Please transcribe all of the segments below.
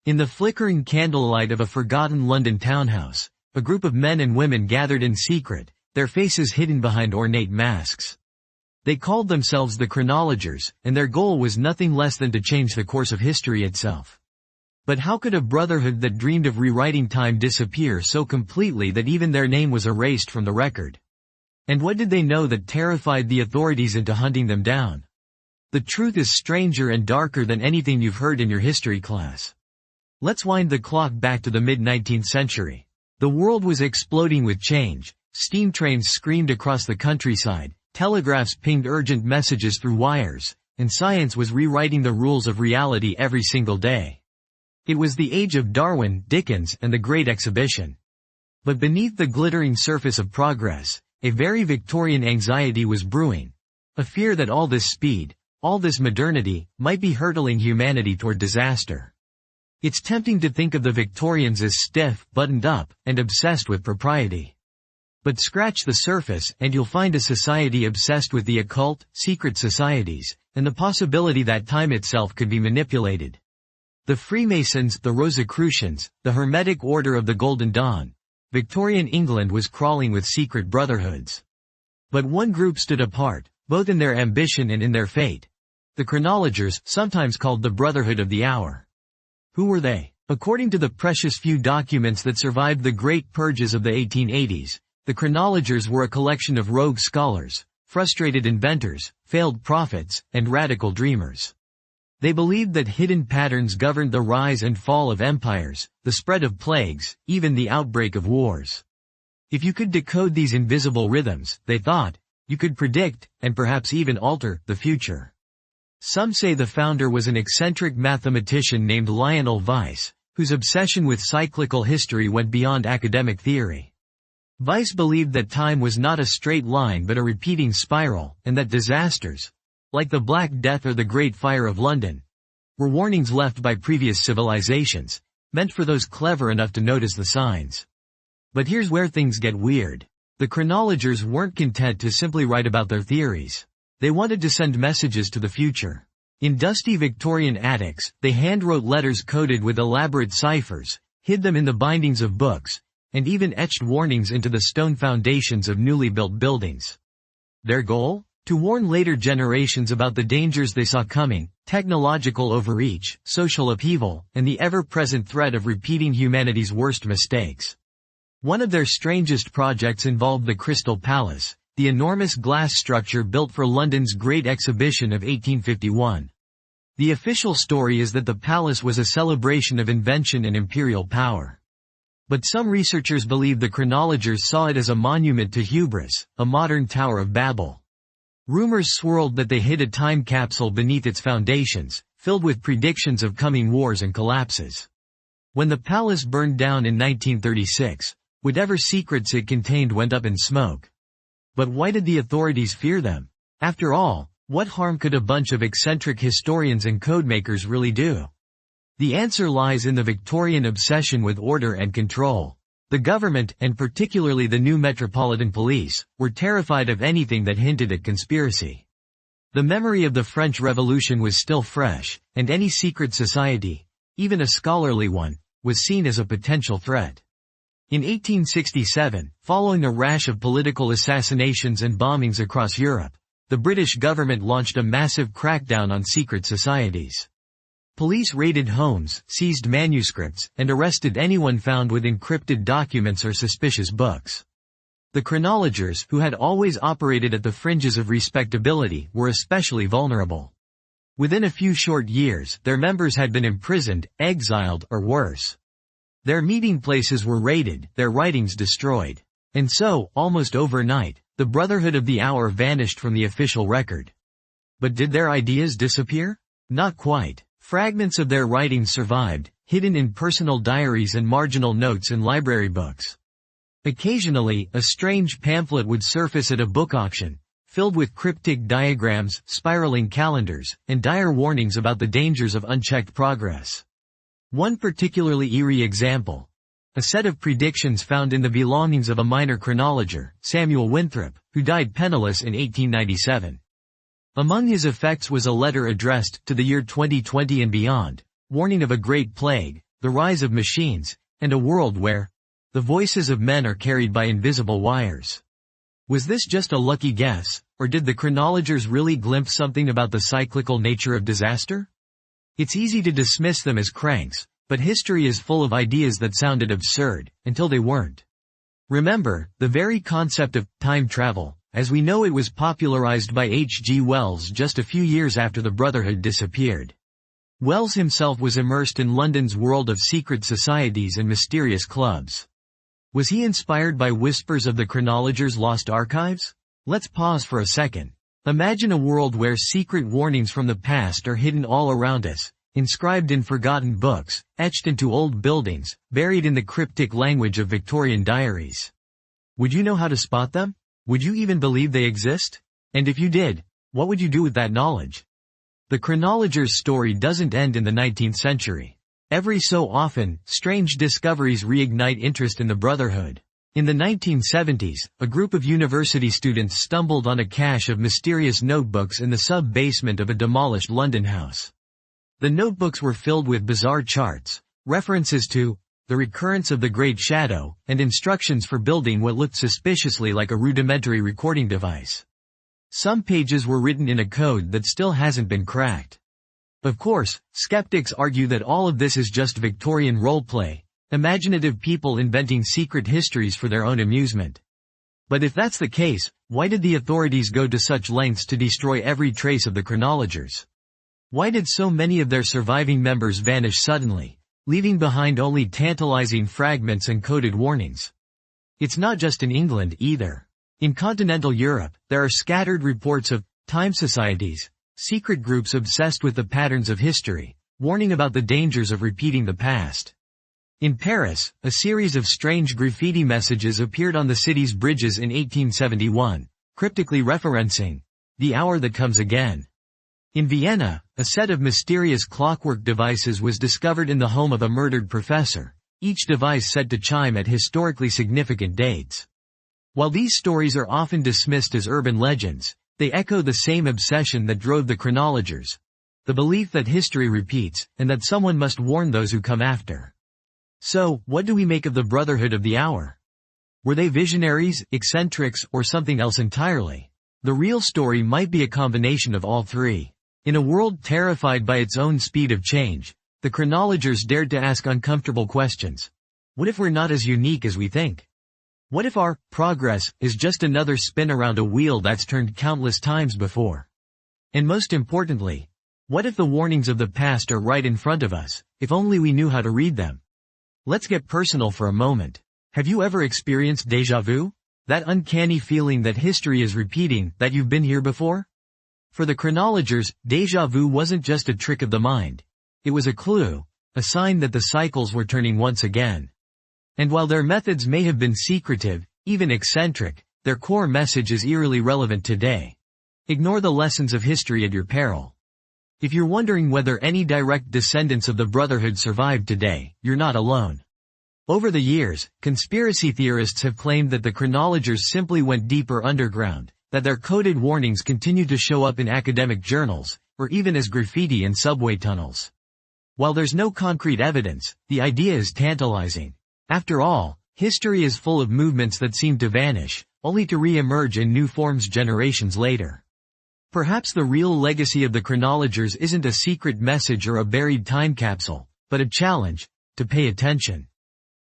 In the flickering candlelight of a forgotten London townhouse, a group of men and women gathered in secret, their faces hidden behind ornate masks. They called themselves the Chronologers, and their goal was nothing less than to change the course of history itself. But how could a brotherhood that dreamed of rewriting time disappear so completely that even their name was erased from the record? And what did they know that terrified the authorities into hunting them down? The truth is stranger and darker than anything you've heard in your history class. Let's wind the clock back to the mid-19th century. The world was exploding with change. Steam trains screamed across the countryside, telegraphs pinged urgent messages through wires, and science was rewriting the rules of reality every single day. It was the age of Darwin, Dickens, and the Great Exhibition. But beneath the glittering surface of progress, a very Victorian anxiety was brewing. A fear that all this speed, all this modernity, might be hurtling humanity toward disaster. It's tempting to think of the Victorians as stiff, buttoned up, and obsessed with propriety. But scratch the surface and you'll find a society obsessed with the occult, secret societies, and the possibility that time itself could be manipulated. The Freemasons, the Rosicrucians, the Hermetic Order of the Golden Dawn. Victorian England was crawling with secret brotherhoods. But one group stood apart, both in their ambition and in their fate. The Chronologers, sometimes called the Brotherhood of the Hour. Who were they? According to the precious few documents that survived the Great Purges of the 1880s, the Chronologers were a collection of rogue scholars, frustrated inventors, failed prophets, and radical dreamers. They believed that hidden patterns governed the rise and fall of empires, the spread of plagues, even the outbreak of wars. If you could decode these invisible rhythms, they thought, you could predict, and perhaps even alter, the future. Some say the founder was an eccentric mathematician named Lionel Weiss, whose obsession with cyclical history went beyond academic theory. Weiss believed that time was not a straight line but a repeating spiral, and that disasters, like the Black Death or the Great Fire of London, were warnings left by previous civilizations, meant for those clever enough to notice the signs. But here's where things get weird. The Chronologers weren't content to simply write about their theories. They wanted to send messages to the future. In dusty Victorian attics, they handwrote letters coded with elaborate ciphers, hid them in the bindings of books, and even etched warnings into the stone foundations of newly built buildings. Their goal? To warn later generations about the dangers they saw coming, technological overreach, social upheaval, and the ever-present threat of repeating humanity's worst mistakes. One of their strangest projects involved the Crystal Palace, the enormous glass structure built for London's Great Exhibition of 1851. The official story is that the palace was a celebration of invention and imperial power. But some researchers believe the Chronologers saw it as a monument to hubris, a modern Tower of Babel. Rumors swirled that they hid a time capsule beneath its foundations, filled with predictions of coming wars and collapses. When the palace burned down in 1936, whatever secrets it contained went up in smoke. But why did the authorities fear them? After all, what harm could a bunch of eccentric historians and codemakers really do? The answer lies in the Victorian obsession with order and control. The government, and particularly the new Metropolitan Police, were terrified of anything that hinted at conspiracy. The memory of the French Revolution was still fresh, and any secret society, even a scholarly one, was seen as a potential threat. In 1867, following a rash of political assassinations and bombings across Europe, the British government launched a massive crackdown on secret societies. Police raided homes, seized manuscripts, and arrested anyone found with encrypted documents or suspicious books. The Chronologers, who had always operated at the fringes of respectability, were especially vulnerable. Within a few short years, their members had been imprisoned, exiled, or worse. Their meeting places were raided, their writings destroyed. And so, almost overnight, the Brotherhood of the Hour vanished from the official record. But did their ideas disappear? Not quite. Fragments of their writings survived, hidden in personal diaries and marginal notes in library books. Occasionally, a strange pamphlet would surface at a book auction, filled with cryptic diagrams, spiraling calendars, and dire warnings about the dangers of unchecked progress. One particularly eerie example. A set of predictions found in the belongings of a minor chronologer, Samuel Winthrop, who died penniless in 1897. Among his effects was a letter addressed to the year 2020 and beyond, warning of a great plague, the rise of machines, and a world where the voices of men are carried by invisible wires. Was this just a lucky guess, or did the chronologers really glimpse something about the cyclical nature of disaster? It's easy to dismiss them as cranks, but history is full of ideas that sounded absurd, until they weren't. Remember, the very concept of time travel, as we know it, was popularized by H.G. Wells just a few years after the Brotherhood disappeared. Wells himself was immersed in London's world of secret societies and mysterious clubs. Was he inspired by whispers of the chronologers' lost archives? Let's pause for a second. Imagine a world where secret warnings from the past are hidden all around us, inscribed in forgotten books, etched into old buildings, buried in the cryptic language of Victorian diaries. Would you know how to spot them? Would you even believe they exist? And if you did, what would you do with that knowledge? The chronologers' story doesn't end in the 19th century. Every so often, strange discoveries reignite interest in the Brotherhood. In the 1970s, a group of university students stumbled on a cache of mysterious notebooks in the sub-basement of a demolished London house. The notebooks were filled with bizarre charts, references to the recurrence of the Great Shadow, and instructions for building what looked suspiciously like a rudimentary recording device. Some pages were written in a code that still hasn't been cracked. Of course, skeptics argue that all of this is just Victorian roleplay, imaginative people inventing secret histories for their own amusement. But if that's the case, why did the authorities go to such lengths to destroy every trace of the chronologers? Why did so many of their surviving members vanish suddenly, leaving behind only tantalizing fragments and coded warnings? It's not just in England either. In continental Europe, there are scattered reports of time societies, secret groups obsessed with the patterns of history, warning about the dangers of repeating the past. In Paris, a series of strange graffiti messages appeared on the city's bridges in 1871, cryptically referencing the hour that comes again. In Vienna, a set of mysterious clockwork devices was discovered in the home of a murdered professor, each device said to chime at historically significant dates. While these stories are often dismissed as urban legends, they echo the same obsession that drove the chronologers: the belief that history repeats, and that someone must warn those who come after. So, what do we make of the Brotherhood of the Hour? Were they visionaries, eccentrics, or something else entirely? The real story might be a combination of all three. In a world terrified by its own speed of change, the chronologers dared to ask uncomfortable questions. What if we're not as unique as we think? What if our progress is just another spin around a wheel that's turned countless times before? And most importantly, what if the warnings of the past are right in front of us, if only we knew how to read them? Let's get personal for a moment. Have you ever experienced déjà vu? That uncanny feeling that history is repeating, that you've been here before? For the chronologers, déjà vu wasn't just a trick of the mind. It was a clue, a sign that the cycles were turning once again. And while their methods may have been secretive, even eccentric, their core message is eerily relevant today. Ignore the lessons of history at your peril. If you're wondering whether any direct descendants of the Brotherhood survived today, you're not alone. Over the years, conspiracy theorists have claimed that the chronologers simply went deeper underground, that their coded warnings continued to show up in academic journals, or even as graffiti in subway tunnels. While there's no concrete evidence, the idea is tantalizing. After all, history is full of movements that seem to vanish, only to re-emerge in new forms generations later. Perhaps the real legacy of the chronologers isn't a secret message or a buried time capsule, but a challenge to pay attention.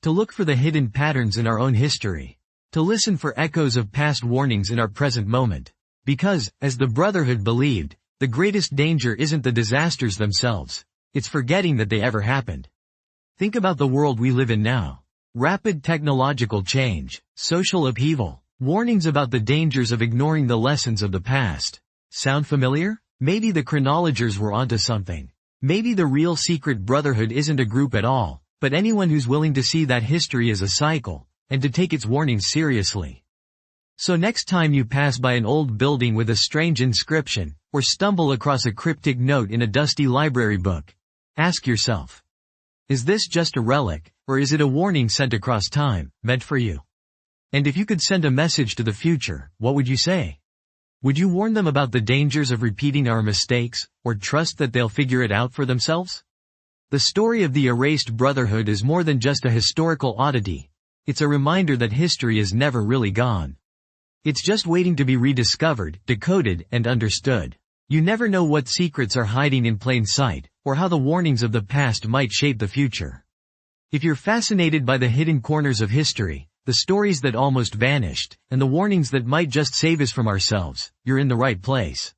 To look for the hidden patterns in our own history. To listen for echoes of past warnings in our present moment. Because, as the Brotherhood believed, the greatest danger isn't the disasters themselves, it's forgetting that they ever happened. Think about the world we live in now. Rapid technological change, social upheaval, warnings about the dangers of ignoring the lessons of the past. Sound familiar? Maybe the chronologers were onto something. Maybe the real secret Brotherhood isn't a group at all, but anyone who's willing to see that history is a cycle, and to take its warnings seriously. So next time you pass by an old building with a strange inscription, or stumble across a cryptic note in a dusty library book, ask yourself, is this just a relic, or is it a warning sent across time, meant for you? And if you could send a message to the future, what would you say? Would you warn them about the dangers of repeating our mistakes, or trust that they'll figure it out for themselves? The story of the erased Brotherhood is more than just a historical oddity. It's a reminder that history is never really gone. It's just waiting to be rediscovered, decoded, and understood. You never know what secrets are hiding in plain sight, or how the warnings of the past might shape the future. If you're fascinated by the hidden corners of history, the stories that almost vanished, and the warnings that might just save us from ourselves, you're in the right place.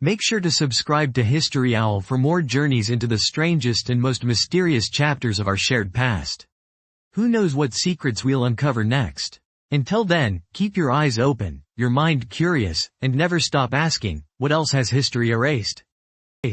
Make sure to subscribe to History Owl for more journeys into the strangest and most mysterious chapters of our shared past. Who knows what secrets we'll uncover next? Until then, keep your eyes open, your mind curious, and never stop asking, what else has history erased?